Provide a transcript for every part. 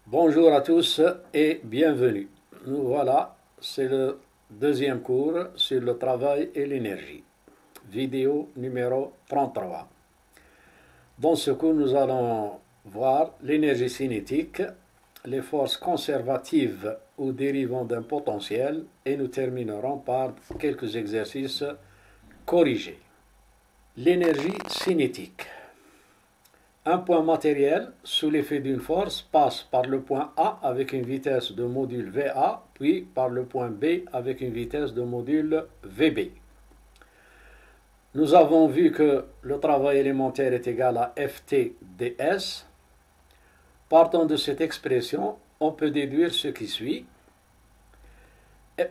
Bonjour à tous et bienvenue. Nous voilà, c'est le deuxième cours sur le travail et l'énergie. Vidéo numéro 33. Dans ce cours, nous allons voir l'énergie cinétique, les forces conservatives ou dérivant d'un potentiel et nous terminerons par quelques exercices corrigés. L'énergie cinétique. Un point matériel, sous l'effet d'une force, passe par le point A avec une vitesse de module VA, puis par le point B avec une vitesse de module VB. Nous avons vu que le travail élémentaire est égal à Ft ds. Partant de cette expression, on peut déduire ce qui suit.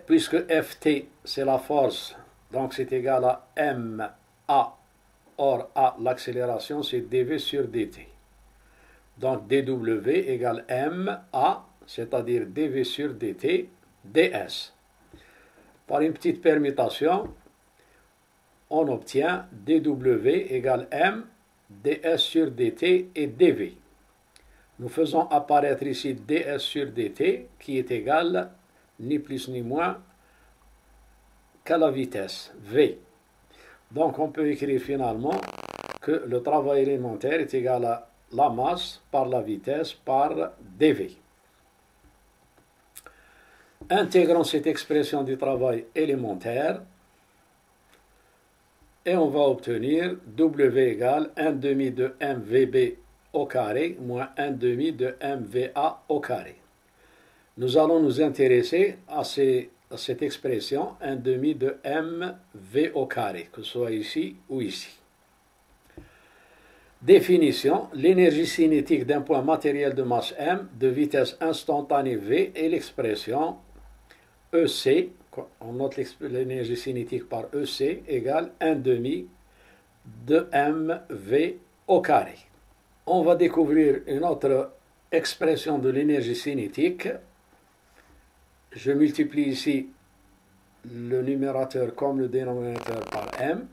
Puisque Ft, c'est la force, donc c'est égal à ma. Or, A, l'accélération, c'est dv sur dt. Donc, dw égale ma, c'est-à-dire dv sur dt, ds. Par une petite permutation, on obtient dw égale m, ds sur dt et dv. Nous faisons apparaître ici ds sur dt qui est égal, ni plus ni moins, qu'à la vitesse v. Donc on peut écrire finalement que le travail élémentaire est égal à la masse par la vitesse par dv. Intégrons cette expression du travail élémentaire et on va obtenir W égale 1 demi de mvb au carré moins 1 demi de mva au carré. Nous allons nous intéresser à cette expression 1 demi de mv au carré, que ce soit ici ou ici. Définition, l'énergie cinétique d'un point matériel de masse m, de vitesse instantanée v est l'expression EC, on note l'énergie cinétique par EC, égale 1 demi de mv au carré. On va découvrir une autre expression de l'énergie cinétique. Je multiplie ici le numérateur comme le dénominateur par m.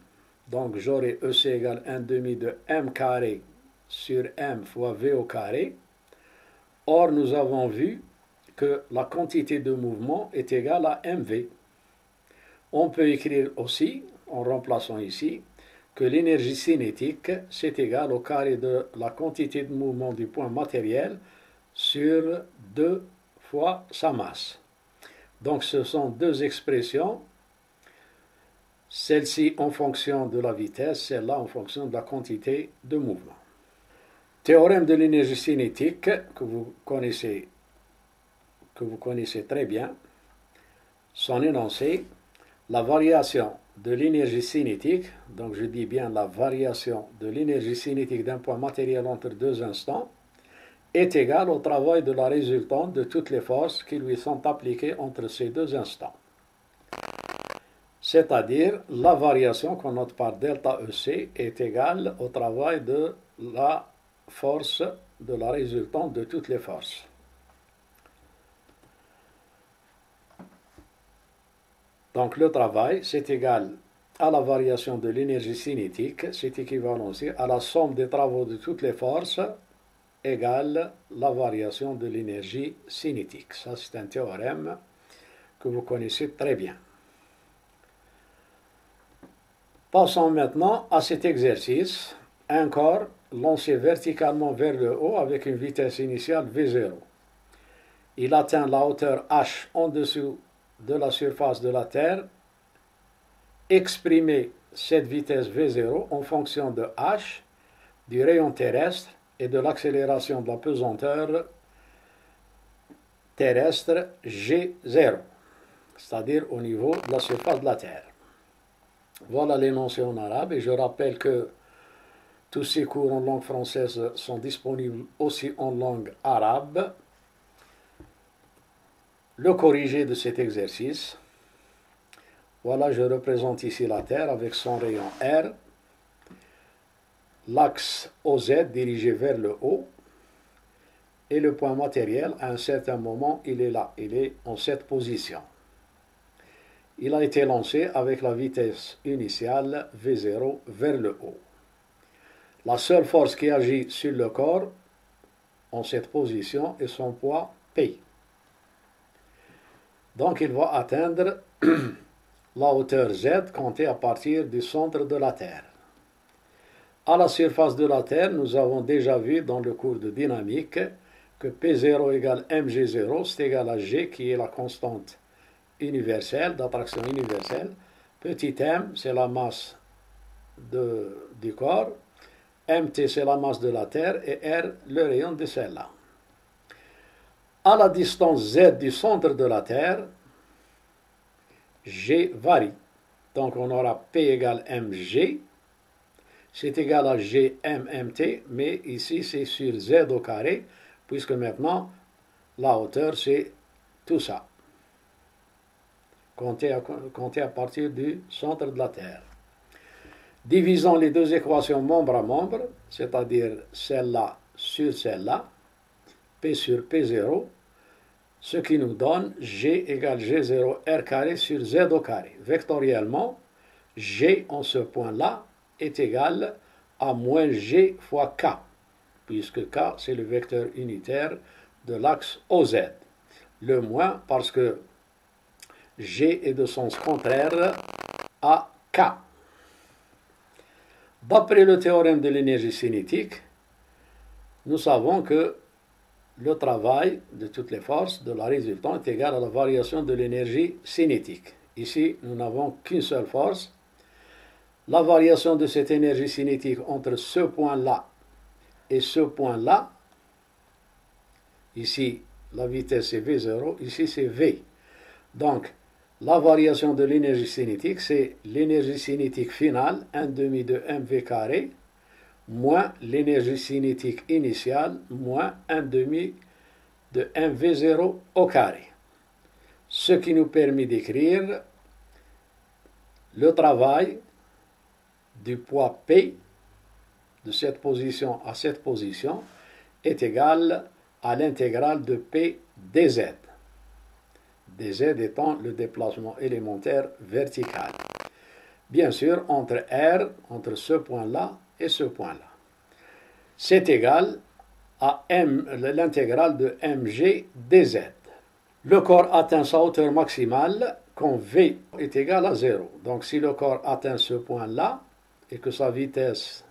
Donc j'aurai EC égale 1 demi de m carré sur m fois v au carré. Or, nous avons vu que la quantité de mouvement est égale à mv. On peut écrire aussi, en remplaçant ici, que l'énergie cinétique, c'est égal au carré de la quantité de mouvement du point matériel sur 2 fois sa masse. Donc ce sont deux expressions, celle-ci en fonction de la vitesse, celle-là en fonction de la quantité de mouvement. Théorème de l'énergie cinétique que vous connaissez très bien. Son énoncé, la variation de l'énergie cinétique, donc je dis bien la variation de l'énergie cinétique d'un point matériel entre deux instants, est égale au travail de la résultante de toutes les forces qui lui sont appliquées entre ces deux instants. C'est-à-dire, la variation qu'on note par delta EC est égale au travail de la force de la résultante de toutes les forces. Donc le travail, c'est égal à la variation de l'énergie cinétique, c'est équivalent aussi à la somme des travaux de toutes les forces égale la variation de l'énergie cinétique. Ça, c'est un théorème que vous connaissez très bien. Passons maintenant à cet exercice. Un corps lancé verticalement vers le haut avec une vitesse initiale V0. Il atteint la hauteur h en dessous de la surface de la Terre. Exprimez cette vitesse V0 en fonction de h, du rayon terrestre et de l'accélération de la pesanteur terrestre G0, c'est-à-dire au niveau de la surface de la Terre. Voilà l'énoncé en arabe et je rappelle que tous ces cours en langue française sont disponibles aussi en langue arabe. Le corrigé de cet exercice, voilà, je représente ici la Terre avec son rayon R, l'axe OZ dirigé vers le haut, et le point matériel, à un certain moment, il est là, il est en cette position. Il a été lancé avec la vitesse initiale V0 vers le haut. La seule force qui agit sur le corps en cette position et son poids P. Donc il va atteindre la hauteur Z comptée à partir du centre de la Terre. À la surface de la Terre, nous avons déjà vu dans le cours de dynamique que P0 égale mg0, c'est égal à G qui est la constante universelle, d'attraction universelle. Petit m, c'est la masse du corps. Mt, c'est la masse de la Terre. Et R, le rayon de celle-là. À la distance Z du centre de la Terre, G varie. Donc on aura P égale mg. C'est égal à G mmt. Mais ici, c'est sur Z au carré. Puisque maintenant, la hauteur, c'est tout ça. Comptez à partir du centre de la Terre. Divisons les deux équations membre à membre, c'est-à-dire celle-là sur celle-là, P sur P0, ce qui nous donne G égale G0 R carré sur Z au carré. Vectoriellement, G en ce point-là est égal à moins G fois K, puisque K, c'est le vecteur unitaire de l'axe OZ. Le moins parce que G est de sens contraire à K. D'après le théorème de l'énergie cinétique, nous savons que le travail de toutes les forces de la résultante est égal à la variation de l'énergie cinétique. Ici, nous n'avons qu'une seule force. La variation de cette énergie cinétique entre ce point-là et ce point-là, ici, la vitesse c'est V0, ici c'est V. Donc, la variation de l'énergie cinétique, c'est l'énergie cinétique finale, 1 demi de mv carré, moins l'énergie cinétique initiale, moins 1 demi de mv0 au carré. Ce qui nous permet d'écrire le travail du poids P de cette position à cette position est égal à l'intégrale de P dz. dz étant le déplacement élémentaire vertical. Bien sûr, entre R, entre ce point-là et ce point-là. C'est égal à l'intégrale de mg dz. Le corps atteint sa hauteur maximale quand V est égal à 0. Donc si le corps atteint ce point-là et que sa vitesse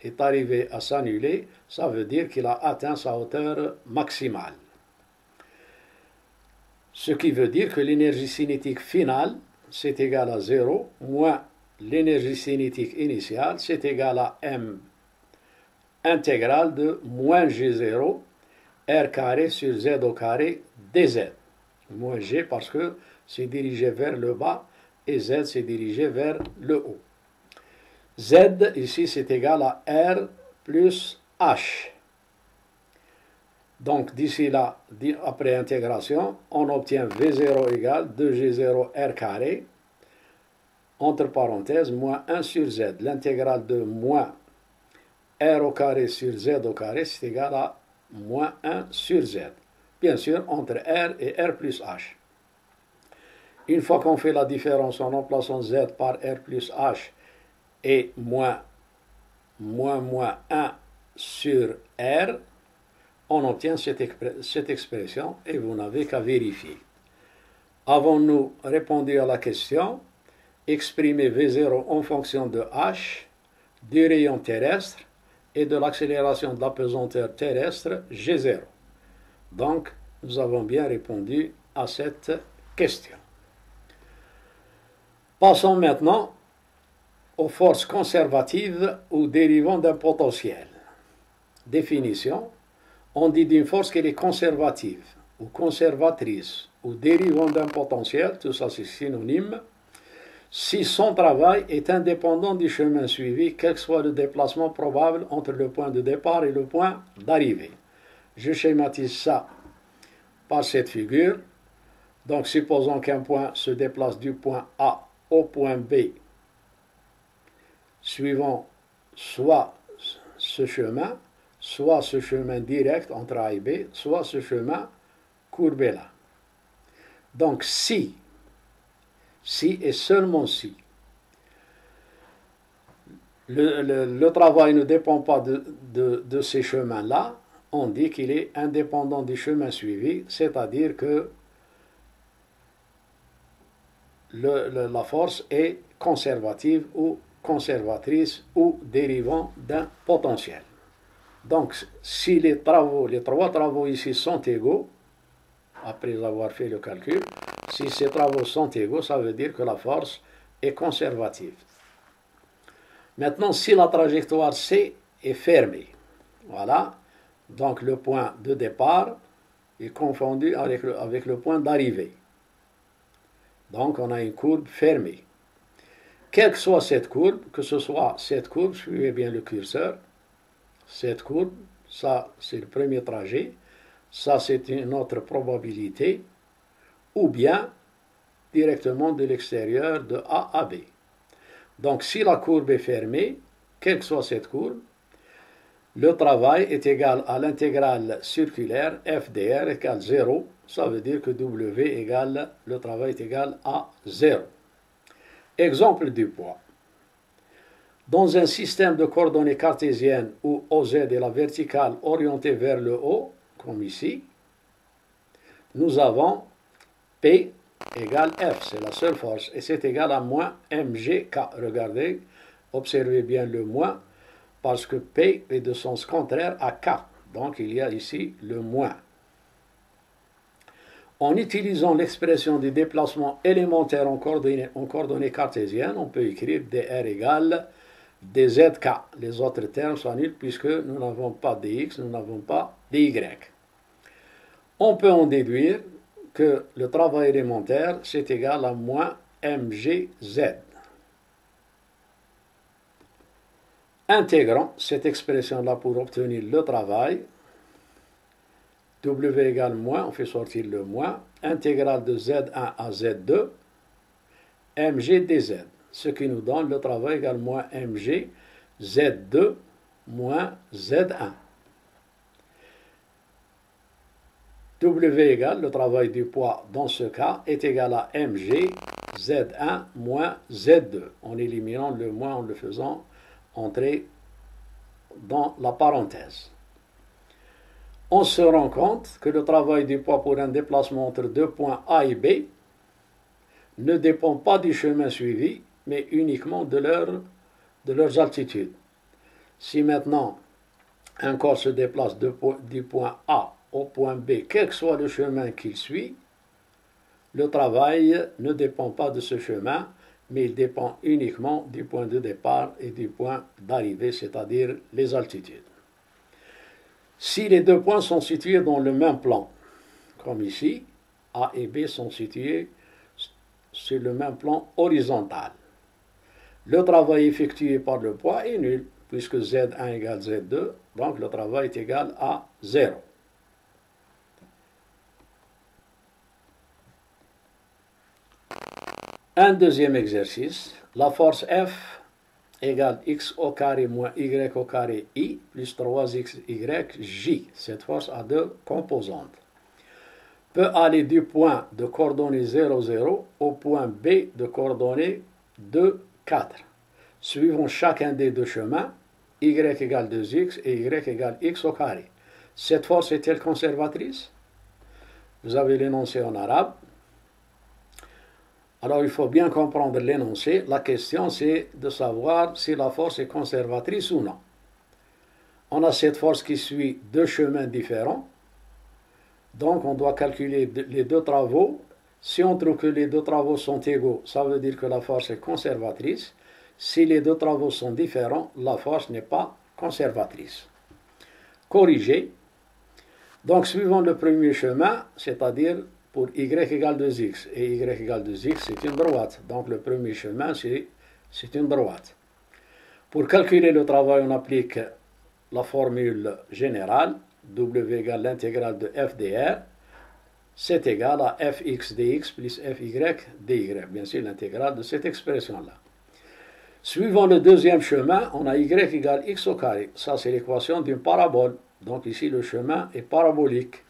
est arrivée à s'annuler, ça veut dire qu'il a atteint sa hauteur maximale. Ce qui veut dire que l'énergie cinétique finale, c'est égal à 0, moins l'énergie cinétique initiale, c'est égal à m intégrale de moins g0, r carré sur z au carré dz. Moins g parce que c'est dirigé vers le bas et z c'est dirigé vers le haut. Z, ici, c'est égal à R plus H. Donc, d'ici là, après intégration, on obtient V0 égale 2G0 R carré, entre parenthèses, moins 1 sur Z. L'intégrale de moins R au carré sur Z au carré, c'est égal à moins 1 sur Z. Bien sûr, entre R et R plus H. Une fois qu'on fait la différence en remplaçant Z par R plus H, et moins 1 sur R, on obtient cette expression et vous n'avez qu'à vérifier. Avons-nous répondu à la question? Exprimer V0 en fonction de H, du rayon terrestre et de l'accélération de la pesanteur terrestre G0. Donc, nous avons bien répondu à cette question. Passons maintenant aux forces conservatives ou dérivant d'un potentiel. Définition. On dit d'une force qu'elle est conservative ou conservatrice ou dérivant d'un potentiel, tout ça c'est synonyme, si son travail est indépendant du chemin suivi, quel que soit le déplacement probable entre le point de départ et le point d'arrivée. Je schématise ça par cette figure. Donc supposons qu'un point se déplace du point A au point B suivant soit ce chemin direct entre A et B, soit ce chemin courbé là. Donc si et seulement si le travail ne dépend pas de ces chemins-là, on dit qu'il est indépendant du chemin suivi, c'est-à-dire que la force est conservative ou conservatrice ou dérivant d'un potentiel. Donc, si les trois travaux ici sont égaux, après avoir fait le calcul, si ces travaux sont égaux, ça veut dire que la force est conservative. Maintenant, si la trajectoire C est fermée, voilà, donc le point de départ est confondu avec le point d'arrivée. Donc, on a une courbe fermée. Quelle que soit cette courbe, que ce soit cette courbe, suivez bien le curseur, cette courbe, ça c'est le premier trajet, ça c'est une autre probabilité, ou bien directement de l'extérieur de A à B. Donc si la courbe est fermée, quelle que soit cette courbe, le travail est égal à l'intégrale circulaire FDR égale 0, ça veut dire que W égale, le travail est égal à 0. Exemple du poids. Dans un système de coordonnées cartésiennes où OZ est la verticale orientée vers le haut, comme ici, nous avons P égale F, c'est la seule force, et c'est égal à moins mgk. Regardez, observez bien le moins, parce que P est de sens contraire à K. Donc il y a ici le moins. En utilisant l'expression du déplacement élémentaire en coordonnées cartésiennes, on peut écrire dr égale dzk. Les autres termes sont nuls puisque nous n'avons pas dx, nous n'avons pas dy. On peut en déduire que le travail élémentaire, c'est égal à moins mgz. Intégrant cette expression-là pour obtenir le travail, W égale moins, on fait sortir le moins, intégrale de Z1 à Z2, mg dz, ce qui nous donne le travail égale moins mg Z2 moins Z1. W égale, le travail du poids dans ce cas, est égal à mg Z1 moins Z2, en éliminant le moins en le faisant entrer dans la parenthèse. On se rend compte que le travail du poids pour un déplacement entre deux points A et B ne dépend pas du chemin suivi, mais uniquement de leurs altitudes. Si maintenant un corps se déplace du point A au point B, quel que soit le chemin qu'il suit, le travail ne dépend pas de ce chemin, mais il dépend uniquement du point de départ et du point d'arrivée, c'est-à-dire les altitudes. Si les deux points sont situés dans le même plan, comme ici, A et B sont situés sur le même plan horizontal, le travail effectué par le poids est nul, puisque Z1 égale Z2, donc le travail est égal à 0. Un deuxième exercice, la force F égale x au carré moins y au carré i plus 3xy. Cette force a deux composantes. Peut aller du point de coordonnées 0, 0 au point B de coordonnées 2, 4. Suivant chacun des deux chemins, y égale 2x et y égale x au carré. Cette force est-elle conservatrice? Vous avez l'énoncé en arabe. Alors, il faut bien comprendre l'énoncé. La question, c'est de savoir si la force est conservatrice ou non. On a cette force qui suit deux chemins différents. Donc, on doit calculer les deux travaux. Si on trouve que les deux travaux sont égaux, ça veut dire que la force est conservatrice. Si les deux travaux sont différents, la force n'est pas conservatrice. Corriger. Donc, suivant le premier chemin, c'est-à-dire pour y égale 2x et y égale 2x, c'est une droite. Donc le premier chemin, c'est une droite. Pour calculer le travail, on applique la formule générale, W égale l'intégrale de FDR, c'est égal à fx dx plus fy dy, bien sûr l'intégrale de cette expression-là. Suivant le deuxième chemin, on a y égale x au carré. Ça, c'est l'équation d'une parabole. Donc ici, le chemin est parabolique.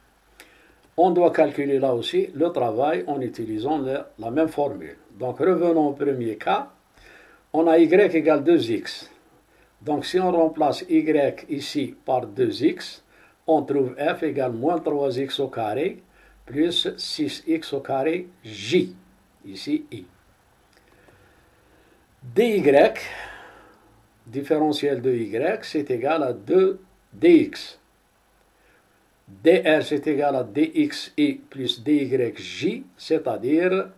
On doit calculer là aussi le travail en utilisant la même formule. Donc revenons au premier cas. On a y égale 2x. Donc si on remplace y ici par 2x, on trouve f égale moins 3x au carré plus 6x au carré j, ici i. dy, différentiel de y, c'est égal à 2dx. dr, c'est égal à dxi plus dyj, c'est-à-dire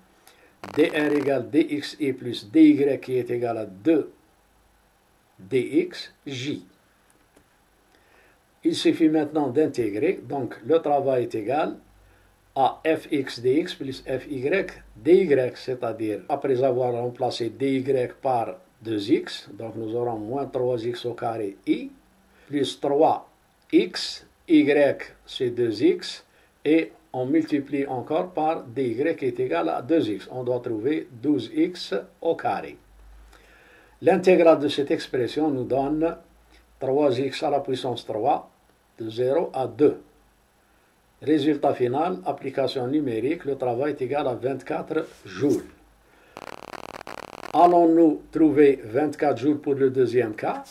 dr égale dxi plus dy qui est égal à 2dxj. Il suffit maintenant d'intégrer, donc le travail est égal à fx dx plus fy dy, c'est-à-dire après avoir remplacé dy par 2x, donc nous aurons moins 3x au carré i, plus 3x, y c'est 2x, et on multiplie encore par dy qui est égal à 2x. On doit trouver 12x au carré. L'intégrale de cette expression nous donne 3x à la puissance 3, de 0 à 2. Résultat final, application numérique, le travail est égal à 24 joules. Allons-nous trouver 24 joules pour le deuxième cas?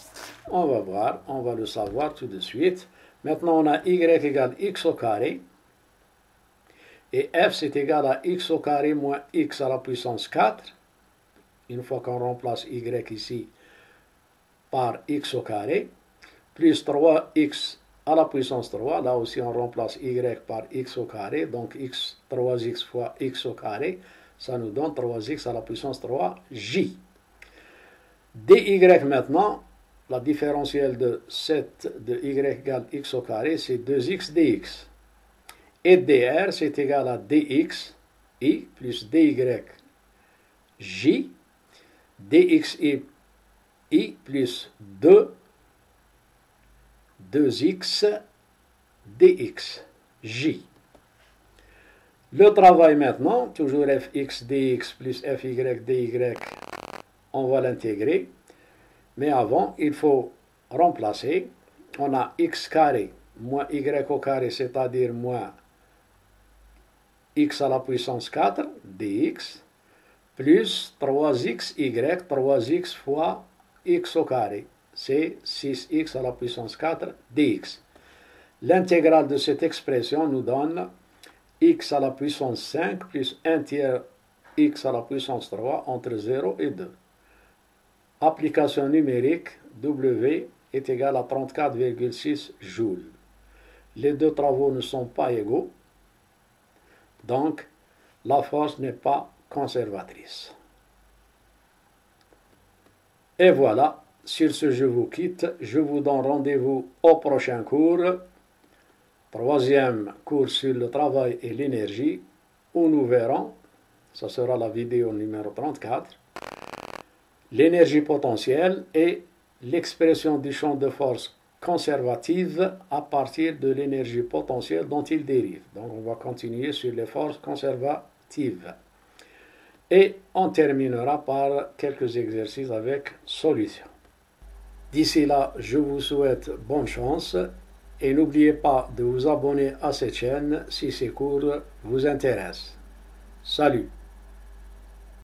On va voir, on va le savoir tout de suite. Maintenant, on a y égale x au carré. Et f, c'est égal à x au carré moins x à la puissance 4. Une fois qu'on remplace y ici par x au carré. Plus 3x à la puissance 3. Là aussi, on remplace y par x au carré. Donc, 3x fois x au carré. Ça nous donne 3x à la puissance 3, j. dy maintenant, la différentielle de 7 de y égale x au carré, c'est 2x dx. Et dr, c'est égal à dx, i, plus dy, j, dxi, i, plus 2x, dx, j. Le travail maintenant, toujours fx dx plus fy dy, on va l'intégrer. Mais avant, il faut remplacer. On a x carré moins y au carré, c'est-à-dire moins x à la puissance 4, dx, plus 3xy, 3x fois x au carré, c'est 6x à la puissance 4, dx. L'intégrale de cette expression nous donne x à la puissance 5 plus 1 tiers x à la puissance 3 entre 0 et 2. Application numérique, W est égal à 34,6 joules. Les deux travaux ne sont pas égaux, donc la force n'est pas conservatrice. Et voilà, sur ce je vous quitte, je vous donne rendez-vous au prochain cours, troisième cours sur le travail et l'énergie, où nous verrons, ce sera la vidéo numéro 34, l'énergie potentielle et l'expression du champ de force conservative à partir de l'énergie potentielle dont il dérive. Donc on va continuer sur les forces conservatives. Et on terminera par quelques exercices avec solution. D'ici là, je vous souhaite bonne chance et n'oubliez pas de vous abonner à cette chaîne si ces cours vous intéressent. Salut!